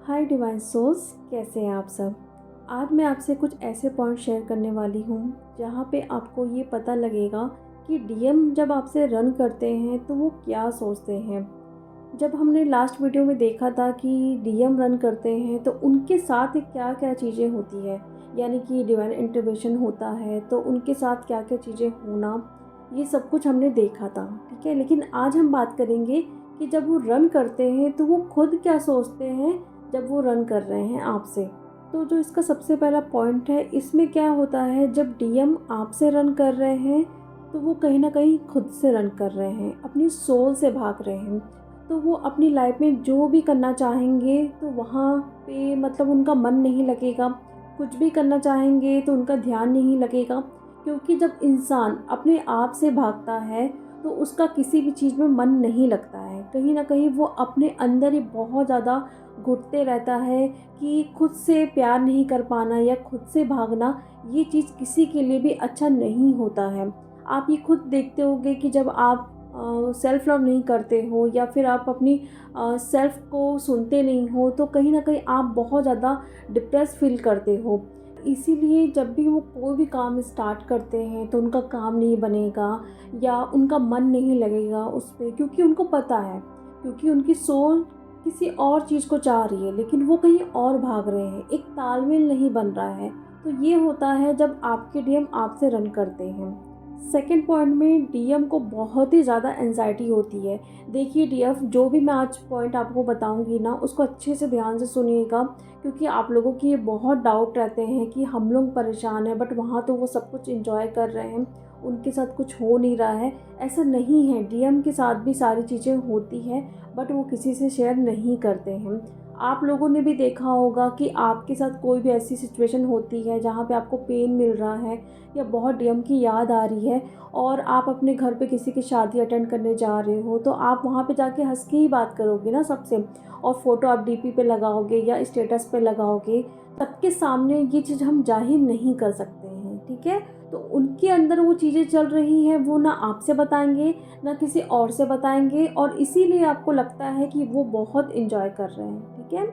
हाय divine souls, कैसे हैं आप सब। आज मैं आपसे कुछ ऐसे पॉइंट शेयर करने वाली हूँ जहाँ पे आपको ये पता लगेगा कि डीएम जब आपसे रन करते हैं तो वो क्या सोचते हैं। जब हमने लास्ट वीडियो में देखा था कि डीएम रन करते हैं तो उनके साथ क्या क्या चीज़ें होती है, यानी कि डिवाइन इंटरवेंशन होता है तो उनके साथ क्या क्या चीज़ें होना, ये सब कुछ हमने देखा था। ठीक है, लेकिन आज हम बात करेंगे कि जब वो रन करते हैं तो वो खुद क्या सोचते हैं जब वो रन कर रहे हैं आपसे। तो जो इसका सबसे पहला पॉइंट है, इसमें क्या होता है, जब डीएम आपसे रन कर रहे हैं तो वो कहीं ना कहीं खुद से रन कर रहे हैं, अपनी सोल से भाग रहे हैं। तो वो अपनी लाइफ में जो भी करना चाहेंगे तो वहाँ पे मतलब उनका मन नहीं लगेगा, कुछ भी करना चाहेंगे तो उनका ध्यान नहीं लगेगा। क्योंकि जब इंसान अपने आप से भागता है तो उसका किसी भी चीज़ में मन नहीं लगता है, कहीं ना कहीं वो अपने अंदर ही बहुत ज़्यादा घुटते रहता है कि खुद से प्यार नहीं कर पाना या खुद से भागना, ये चीज़ किसी के लिए भी अच्छा नहीं होता है। आप ये खुद देखते होंगे कि जब आप सेल्फ लव नहीं करते हो या फिर आप अपनी सेल्फ को सुनते नहीं हो तो कहीं ना कहीं आप बहुत ज़्यादा डिप्रेस फील करते हो। इसीलिए जब भी वो कोई भी काम स्टार्ट करते हैं तो उनका काम नहीं बनेगा या उनका मन नहीं लगेगा उस पर, क्योंकि उनको पता है, क्योंकि उनकी सोल किसी और चीज़ को चाह रही है लेकिन वो कहीं और भाग रहे हैं, एक तालमेल नहीं बन रहा है। तो ये होता है जब आपके डीएम आपसे रन करते हैं। सेकंड पॉइंट में डीएम को बहुत ही ज़्यादा एंजाइटी होती है। देखिए डीएफ, जो भी मैं आज पॉइंट आपको बताऊंगी ना, उसको अच्छे से ध्यान से सुनिएगा, क्योंकि आप लोगों की ये बहुत डाउट रहते हैं कि हम लोग परेशान हैं बट वहाँ तो वो सब कुछ एंजॉय कर रहे हैं, उनके साथ कुछ हो नहीं रहा है। ऐसा नहीं है, डीएम के साथ भी सारी चीज़ें होती हैं बट वो किसी से शेयर नहीं करते हैं। आप लोगों ने भी देखा होगा कि आपके साथ कोई भी ऐसी सिचुएशन होती है जहाँ पे आपको पेन मिल रहा है या बहुत डीएम की याद आ रही है और आप अपने घर पे किसी की शादी अटेंड करने जा रहे हो, तो आप वहाँ पे जाके हंस के ही बात करोगे ना सबसे, और फ़ोटो आप डीपी पे लगाओगे या स्टेटस पे लगाओगे। सबके सामने ये चीज़ हम जाहिर नहीं कर सकते हैं, ठीक है। तो उनके अंदर वो चीज़ें चल रही हैं, वो ना आपसे बताएंगे ना किसी और से बताएंगे, और इसीलिए आपको लगता है कि वो बहुत इंजॉय कर रहे हैं, ठीक है।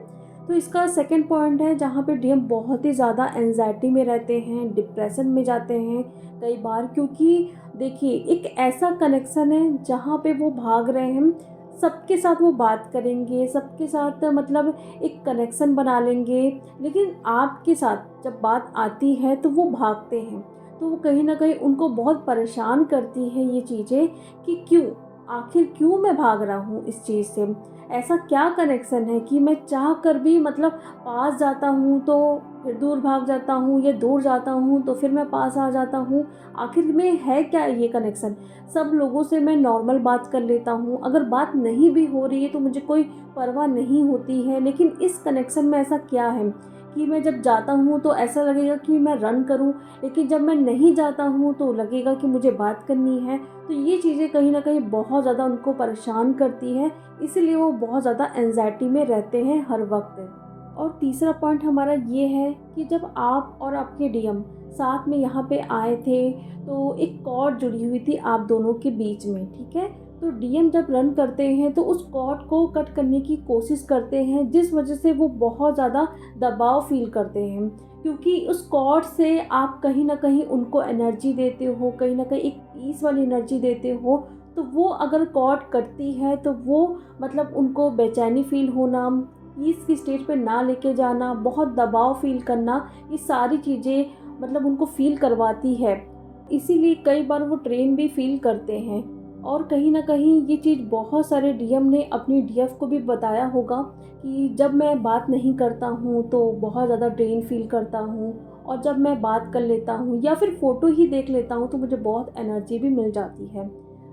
तो इसका सेकंड पॉइंट है जहाँ पे डीएम बहुत ही ज़्यादा एंजाइटी में रहते हैं, डिप्रेशन में जाते हैं कई बार, क्योंकि देखिए एक ऐसा कनेक्शन है जहाँ पे वो भाग रहे हैं। सबके साथ वो बात करेंगे, सबके साथ मतलब एक कनेक्शन बना लेंगे, लेकिन आपके साथ जब बात आती है तो वो भागते हैं। तो वो कहीं ना कहीं उनको बहुत परेशान करती है ये चीज़ें कि क्यों, आखिर क्यों मैं भाग रहा हूँ इस चीज़ से। ऐसा क्या कनेक्शन है कि मैं चाह कर भी मतलब पास जाता हूँ तो फिर दूर भाग जाता हूँ, या दूर जाता हूँ तो फिर मैं पास आ जाता हूँ। आखिर में है क्या ये कनेक्शन। सब लोगों से मैं नॉर्मल बात कर लेता हूँ, अगर बात नहीं भी हो रही है तो मुझे कोई परवाह नहीं होती है, लेकिन इस कनेक्शन में ऐसा क्या है कि मैं जब जाता हूँ तो ऐसा लगेगा कि मैं रन करूँ, लेकिन जब मैं नहीं जाता हूँ तो लगेगा कि मुझे बात करनी है। तो ये चीज़ें कहीं ना कहीं बहुत ज़्यादा उनको परेशान करती है, इसीलिए वो बहुत ज़्यादा एंजाइटी में रहते हैं हर वक्त। और तीसरा पॉइंट हमारा ये है कि जब आप और आपके डीएम साथ में यहाँ पे आए थे तो एक कॉर्ड जुड़ी हुई थी आप दोनों के बीच में, ठीक है। तो डीएम जब रन करते हैं तो उस कॉर्ड को कट करने की कोशिश करते हैं, जिस वजह से वो बहुत ज़्यादा दबाव फील करते हैं, क्योंकि उस कॉर्ड से आप कहीं ना कहीं उनको एनर्जी देते हो, कहीं ना कहीं एक पीस वाली एनर्जी देते हो। तो वो अगर कॉर्ड कटती है तो वो मतलब उनको बेचैनी फील होना, पीस की स्टेज पे ना लेके जाना, बहुत दबाव फील करना, ये सारी चीज़ें मतलब उनको फील करवाती है। इसीलिए कई बार वो ट्रेन भी फील करते हैं। और कहीं ना कहीं ये चीज़ बहुत सारे डीएम ने अपनी डीएफ को भी बताया होगा कि जब मैं बात नहीं करता हूँ तो बहुत ज़्यादा ड्रेन फील करता हूँ, और जब मैं बात कर लेता हूँ या फिर फ़ोटो ही देख लेता हूँ तो मुझे बहुत एनर्जी भी मिल जाती है।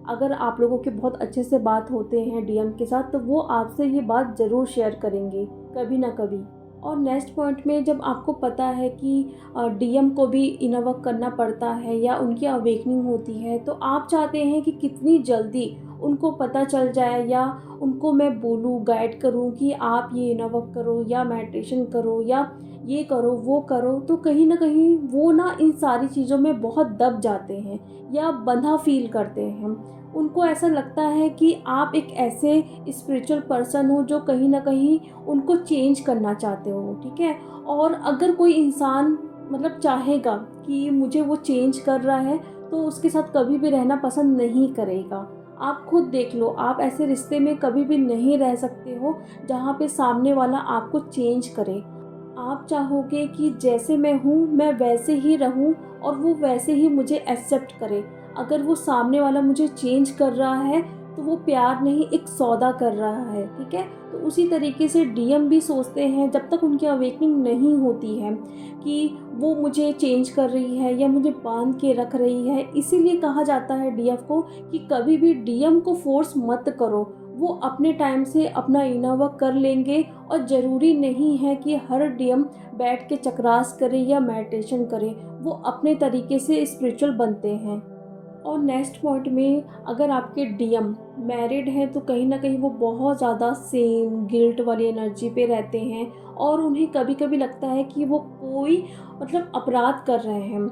अगर आप लोगों के बहुत अच्छे से बात होते हैं डीएम के साथ तो वो आपसे ये बात ज़रूर शेयर करेंगे कभी ना कभी। और नेक्स्ट पॉइंट में जब आपको पता है कि डीएम को भी इनर वर्क करना पड़ता है या उनकी अवेकनिंग होती है, तो आप चाहते हैं कि कितनी जल्दी उनको पता चल जाए, या उनको मैं बोलूँ, गाइड करूँ कि आप ये इनर वर्क करो या मेडिटेशन करो या ये करो वो करो। तो कहीं ना कहीं वो ना इन सारी चीज़ों में बहुत दब जाते हैं या बंधा फील करते हैं। उनको ऐसा लगता है कि आप एक ऐसे स्पिरिचुअल पर्सन हो जो कहीं न कहीं उनको चेंज करना चाहते हो, ठीक है? और अगर कोई इंसान मतलब चाहेगा कि मुझे वो चेंज कर रहा है, तो उसके साथ कभी भी रहना पसंद नहीं करेगा। आप खुद देख लो, आप ऐसे रिश्ते में कभी भी नहीं रह सकते हो जहाँ पे सामने वाला आपको चेंज करे। आप चाहोगे कि जैसे मैं हूँ, मैं वैसे ही रहूँ और वो वैसे ही मुझे एक्सेप्ट करे। अगर वो सामने वाला मुझे चेंज कर रहा है, तो वो प्यार नहीं एक सौदा कर रहा है, ठीक है? तो उसी तरीके से डीएम भी सोचते हैं जब तक उनकी अवेकनिंग नहीं होती है कि वो मुझे चेंज कर रही है या मुझे बाँध के रख रही है। इसीलिए कहा जाता है डीएफ को कि कभी भी डीएम को फ़ोर्स मत करो। वो अपने टाइम से अपना इनर वर्क कर लेंगे और ज़रूरी नहीं है कि हर डीएम बैठ के चक्रास करे या मेडिटेशन करे। वो अपने तरीके से स्पिरिचुअल बनते हैं। और नेक्स्ट पॉइंट में अगर आपके डीएम मैरिड हैं तो कहीं न कहीं वो बहुत ज़्यादा सेम गिल्ट वाली एनर्जी पे रहते हैं और उन्हें कभी-कभी लगता है कि वो कोई मतलब अपराध कर रहे हैं।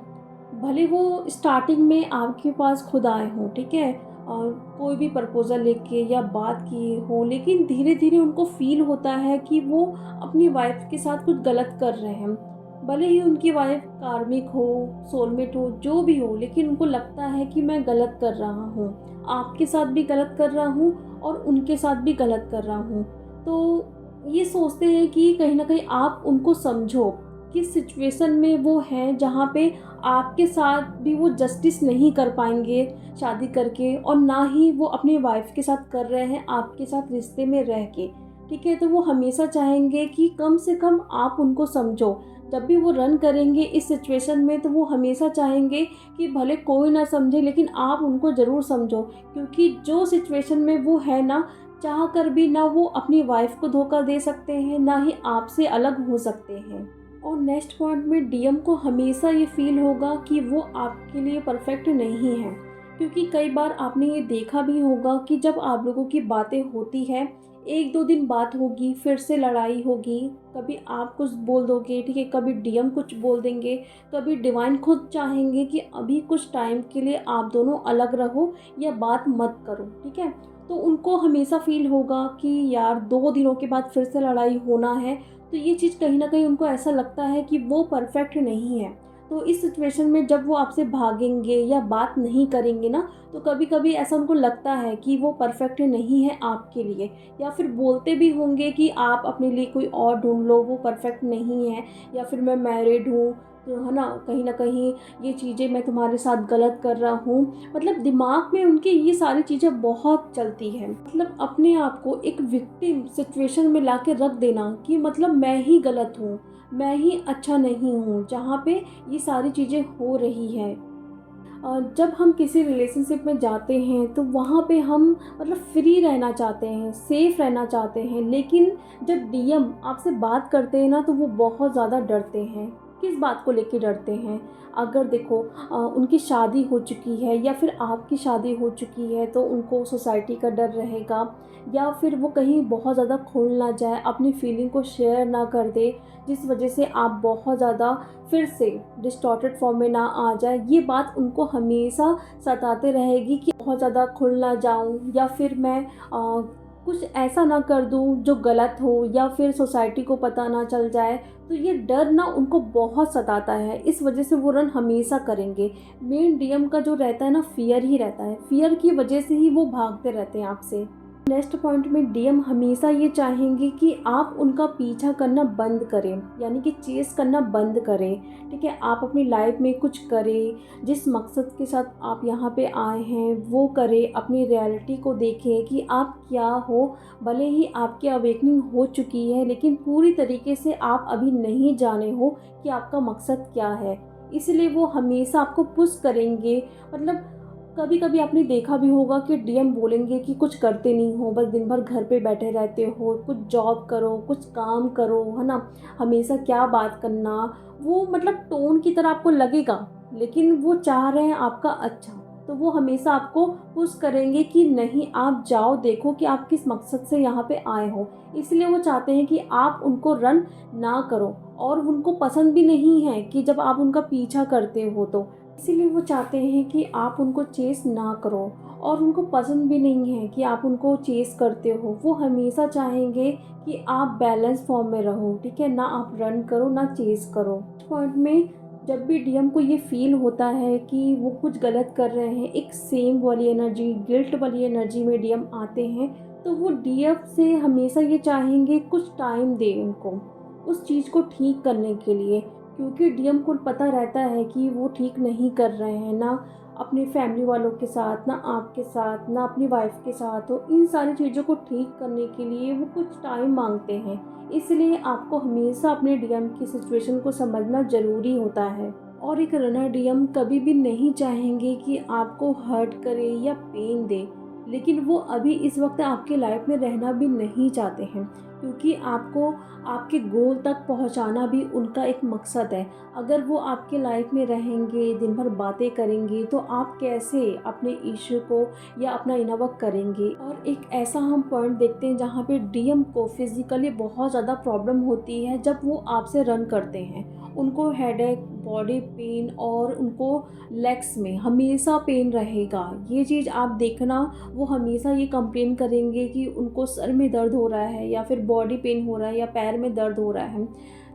भले वो स्टार्टिंग में आपके पास खुद आए हों, ठीक है? और कोई भी प्रपोज़ल लेके या बात किए हों, लेकिन धीरे-धीरे उनको फ़ील होता है कि वो अपनी वाइफ़ के साथ कुछ गलत कर रहे हैं। भले ही उनकी वाइफ़ कार्मिक हो, सोलमेट हो, जो भी हो, लेकिन उनको लगता है कि मैं गलत कर रहा हूँ। आपके साथ भी गलत कर रहा हूँ और उनके साथ भी गलत कर रहा हूँ। तो ये सोचते हैं कि कहीं न कहीं आप उनको समझो, किस सिचुएशन में वो हैं जहाँ पे आपके साथ भी वो जस्टिस नहीं कर पाएँगे शादी करके और ना ही वो अपनी वाइफ़ के साथ कर रहे हैं आपके साथ रिश्ते में रह के, ठीक है? तो वो हमेशा चाहेंगे कि कम से कम आप उनको समझो। जब भी वो रन करेंगे इस सिचुएशन में तो वो हमेशा चाहेंगे कि भले कोई ना समझे लेकिन आप उनको ज़रूर समझो, क्योंकि जो सिचुएशन में वो है ना, चाह कर भी ना वो अपनी वाइफ़ को धोखा दे सकते हैं, ना ही आपसे अलग हो सकते हैं। और नेक्स्ट पॉइंट में डीएम को हमेशा ये फ़ील होगा कि वो आपके लिए परफेक्ट नहीं है, क्योंकि कई बार आपने ये देखा भी होगा कि जब आप लोगों की बातें होती हैं, 1-2 दिन बात होगी, फिर से लड़ाई होगी, कभी आप कुछ बोल दोगे, ठीक है, कभी डीएम कुछ बोल देंगे, कभी डिवाइन खुद चाहेंगे कि अभी कुछ टाइम के लिए आप दोनों अलग रहो या बात मत करो, ठीक है? तो उनको हमेशा फ़ील होगा कि यार 2 दिनों के बाद फिर से लड़ाई होना है, तो ये चीज़ कहीं न कहीं उनको ऐसा लगता है कि वो परफेक्ट नहीं है। तो इस सिचुएशन में जब वो आपसे भागेंगे या बात नहीं करेंगे ना, तो कभी-कभी ऐसा उनको लगता है कि वो परफेक्ट नहीं है आपके लिए, या फिर बोलते भी होंगे कि आप अपने लिए कोई और ढूँढ लो, वो परफेक्ट नहीं है, या फिर मैं मैरिड हूँ, तो है ना, कहीं न कहीं ये चीज़ें मैं तुम्हारे साथ गलत कर रहा हूँ। मतलब दिमाग में उनके ये सारी चीज़ें बहुत चलती हैं। मतलब अपने आप को एक विक्टिम सिचुएशन में लाके रख देना कि मतलब मैं ही गलत हूँ, मैं ही अच्छा नहीं हूँ, जहाँ पे ये सारी चीज़ें हो रही हैं। जब हम किसी रिलेशनशिप में जाते हैं तो वहाँ पे हम मतलब फ्री रहना चाहते हैं, सेफ रहना चाहते हैं, लेकिन जब डीएम आपसे बात करते हैं ना तो वो बहुत ज़्यादा डरते हैं। किस बात को लेके डरते हैं? अगर देखो उनकी शादी हो चुकी है या फिर आपकी शादी हो चुकी है तो उनको सोसाइटी का डर रहेगा, या फिर वो कहीं बहुत ज़्यादा खोल ना जाए, अपनी फीलिंग को शेयर ना कर दे, जिस वजह से आप बहुत ज़्यादा फिर से डिस्टॉर्टेड फॉर्म में ना आ जाए। ये बात उनको हमेशा सताते रहेगी कि बहुत ज़्यादा खुल ना जाऊँ, या फिर मैं कुछ ऐसा ना कर दूँ जो गलत हो, या फिर सोसाइटी को पता ना चल जाए। तो ये डर ना उनको बहुत सताता है, इस वजह से वो रन हमेशा करेंगे। मेन डीएम का जो रहता है ना, फ़ियर ही रहता है, फ़ियर की वजह से ही वो भागते रहते हैं आपसे। नेक्स्ट पॉइंट में डीएम हमेशा ये चाहेंगे कि आप उनका पीछा करना बंद करें, यानी कि चेस करना बंद करें, ठीक है? आप अपनी लाइफ में कुछ करें, जिस मकसद के साथ आप यहाँ पे आए हैं वो करें, अपनी रियलिटी को देखें कि आप क्या हो। भले ही आपकी अवेकनिंग हो चुकी है, लेकिन पूरी तरीके से आप अभी नहीं जाने हो कि आपका मकसद क्या है, इसलिए वो हमेशा आपको पुश करेंगे। मतलब कभी-कभी आपने देखा भी होगा कि डीएम बोलेंगे कि कुछ करते नहीं हो, बस दिन भर घर पे बैठे रहते हो, कुछ जॉब करो, कुछ काम करो, है ना? हमेशा क्या बात करना, वो मतलब टोन की तरह आपको लगेगा, लेकिन वो चाह रहे हैं आपका अच्छा। तो वो हमेशा आपको पुश करेंगे कि नहीं, आप जाओ, देखो कि आप किस मकसद से यहाँ पे आए हो। इसलिए वो चाहते हैं कि आप उनको रन ना करो, और उनको पसंद भी नहीं है कि जब आप उनका पीछा करते हो तो। इसीलिए वो चाहते हैं कि आप उनको चेस ना करो, और उनको पसंद भी नहीं है कि आप उनको चेस करते हो। वो हमेशा चाहेंगे कि आप बैलेंस फॉर्म में रहो, ठीक है? ना आप रन करो ना चेस करो। पॉइंट में जब भी डीएम को ये फील होता है कि वो कुछ गलत कर रहे हैं, एक सेम वाली एनर्जी, गिल्ट वाली एनर्जी में डीएम आते हैं, तो वो डीएम से हमेशा ये चाहेंगे कुछ टाइम दे उनको उस चीज़ को ठीक करने के लिए, क्योंकि डीएम को पता रहता है कि वो ठीक नहीं कर रहे हैं, ना अपनी फैमिली वालों के साथ, ना आपके साथ, ना अपनी वाइफ के साथ। तो इन सारी चीज़ों को ठीक करने के लिए वो कुछ टाइम मांगते हैं। इसलिए आपको हमेशा अपने डीएम की सिचुएशन को समझना ज़रूरी होता है। और एक रनर डीएम कभी भी नहीं चाहेंगे कि आपको हर्ट करे या पेन दे, लेकिन वो अभी इस वक्त आपके लाइफ में रहना भी नहीं चाहते हैं, क्योंकि आपको आपके गोल तक पहुंचाना भी उनका एक मकसद है। अगर वो आपके लाइफ में रहेंगे, दिन भर बातें करेंगे, तो आप कैसे अपने इश्यू को या अपना इनर वर्क करेंगे। और एक ऐसा हम पॉइंट देखते हैं जहाँ पे डीएम को फिज़िकली बहुत ज़्यादा प्रॉब्लम होती है जब वो आपसे रन करते हैं। उनको हेडेक, बॉडी पेन, और उनको लेग्स में हमेशा पेन रहेगा। ये चीज़ आप देखना, वो हमेशा ये कंप्लेन करेंगे कि उनको सर में दर्द हो रहा है, या फिर बॉडी पेन हो रहा है, या पैर में दर्द हो रहा है।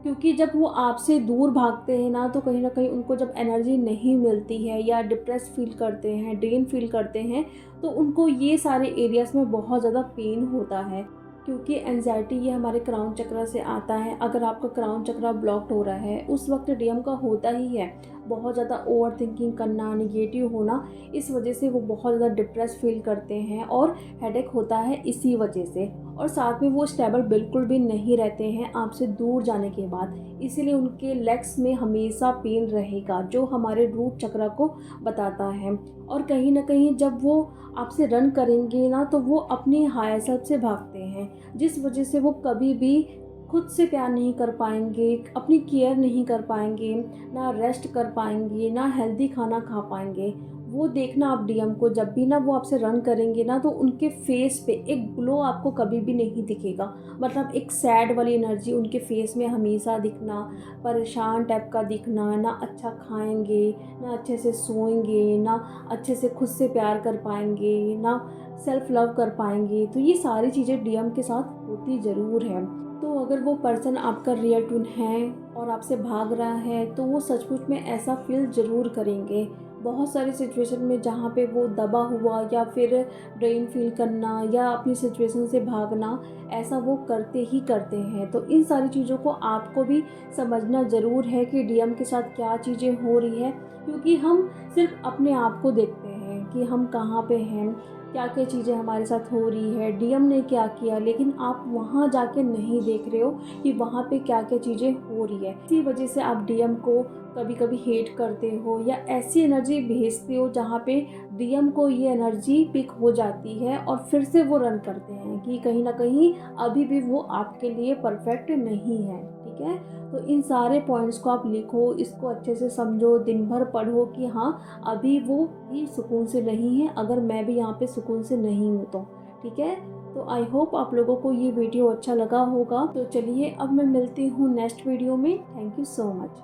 क्योंकि जब वो आपसे दूर भागते हैं ना, तो कहीं न कहीं उनको जब एनर्जी नहीं मिलती है, या डिप्रेस फ़ील करते हैं, ड्रेन फ़ील करते हैं, तो उनको ये सारे एरियाज़ में बहुत ज़्यादा पेन होता है। क्योंकि एंजाइटी ये हमारे क्राउन चक्र से आता है। अगर आपका क्राउन चक्र ब्लॉक्ड हो रहा है, उस वक्त डीएम का होता ही है बहुत ज़्यादा ओवर थिंकिंग करना, निगेटिव होना। इस वजह से वो बहुत ज़्यादा डिप्रेस फील करते हैं, और हेडेक होता है इसी वजह से। और साथ में वो स्टेबल बिल्कुल भी नहीं रहते हैं आपसे दूर जाने के बाद। इसीलिए उनके लेग्स में हमेशा पेन रहेगा, जो हमारे रूट चक्र को बताता है। और कहीं ना कहीं जब वो आपसे रन करेंगे ना, तो वो अपनी हायर सेल्फ से भागते हैं, जिस वजह से वो कभी भी खुद से प्यार नहीं कर पाएंगे, अपनी केयर नहीं कर पाएंगे, ना रेस्ट कर पाएंगे, ना हेल्दी खाना खा पाएंगे। वो देखना आप डीएम को, जब भी ना वो आपसे रन करेंगे ना, तो उनके फेस पे एक ग्लो आपको कभी भी नहीं दिखेगा। मतलब एक सैड वाली एनर्जी उनके फेस में हमेशा दिखना, परेशान टाइप का दिखना, ना अच्छा खाएंगे, ना अच्छे से सोएंगे, ना अच्छे से खुद से प्यार कर पाएंगे, ना सेल्फ लव कर पाएंगे। तो ये सारी चीज़ें डीएम के साथ होती ज़रूर है। तो अगर वो पर्सन आपका रियल ट्विन है और आपसे भाग रहा है, तो वो सचमुच में ऐसा फील ज़रूर करेंगे। बहुत सारी सिचुएशन में जहाँ पे वो दबा हुआ, या फिर ड्रेन फील करना, या अपनी सिचुएशन से भागना, ऐसा वो करते ही करते हैं। तो इन सारी चीज़ों को आपको भी समझना ज़रूर है कि डीएम के साथ क्या चीज़ें हो रही है, क्योंकि हम सिर्फ अपने आप को देखते हैं कि हम कहाँ पे हैं, क्या क्या चीज़ें हमारे साथ हो रही है, डीएम ने क्या किया, लेकिन आप वहाँ जाके नहीं देख रहे हो कि वहाँ पे क्या क्या चीज़ें हो रही है। इसी वजह से आप डीएम को कभी कभी हेट करते हो, या ऐसी एनर्जी भेजते हो जहाँ पे डीएम को ये एनर्जी पिक हो जाती है, और फिर से वो रन करते हैं कि कहीं ना कहीं अभी भी वो आपके लिए परफेक्ट नहीं है। ठीक है? तो इन सारे पॉइंट्स को आप लिखो, इसको अच्छे से समझो, दिन भर पढ़ो कि हाँ अभी वो भी सुकून से नहीं है, अगर मैं भी यहाँ पे सुकून से नहीं हूँ तो। ठीक है? तो आई होप आप लोगों को ये वीडियो अच्छा लगा होगा। तो चलिए अब मैं मिलती हूँ नेक्स्ट वीडियो में। Thank you so much.